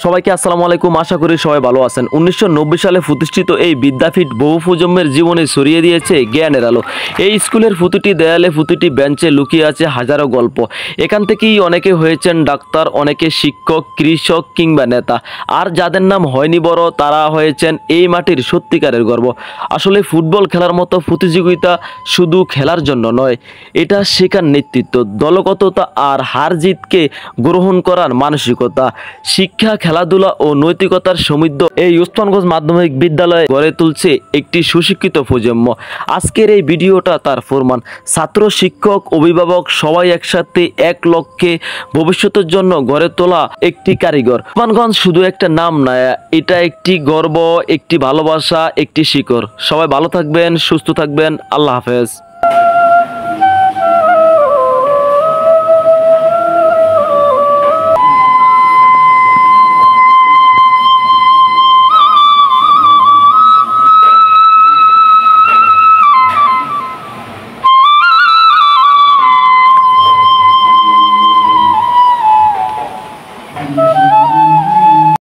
সবাইকে আসসালামু আলাইকুম। আশা করি সবাই ভালো আছেন। 1990 সালে প্রতিষ্ঠিত এই বিদ্যাপীঠ বহু প্রজন্মের জীবনে ছড়িয়ে দিয়েছে জ্ঞানের আলো। এই স্কুলের প্রতিটি দেয়ালে, প্রতিটি বেঞ্চে লুকিয়ে আছে হাজারো গল্প। এখান থেকেই অনেকে হয়েছেন ডাক্তার, অনেকে শিক্ষক, কৃষক কিংবা নেতা। আর যাদের নাম হয়নি বড়, তারা হয়েছেন এই মাটির সত্যিকারের গর্ব। আসলে ফুটবল খেলার মতো প্রতিযোগিতা শুধু খেলার জন্য নয়, এটা শেখার নেতৃত্ব, দলগততা আর হার জিতকে গ্রহণ করার মানসিকতা। শিক্ষা, খেলাধুলা ও নৈতিকতার সমৃদ্ধ এই ওসমানগঞ্জ মাধ্যমিক বিদ্যালয়ে গড়ে তুলছে একটি সুশিক্ষিত প্রজন্ম। আজকের এই ভিডিওটা তার প্রমাণ। ছাত্র, শিক্ষক, অভিভাবক সবাই একসাথে এক লক্ষ্যে, ভবিষ্যতের জন্য গড়ে তোলা একটি কারিগর। ওসমানগঞ্জ শুধু একটা নাম না, এটা একটি গর্ব, একটি ভালোবাসা, একটি শিকড়। সবাই ভালো থাকবেন, সুস্থ থাকবেন। আল্লাহ হাফেজ।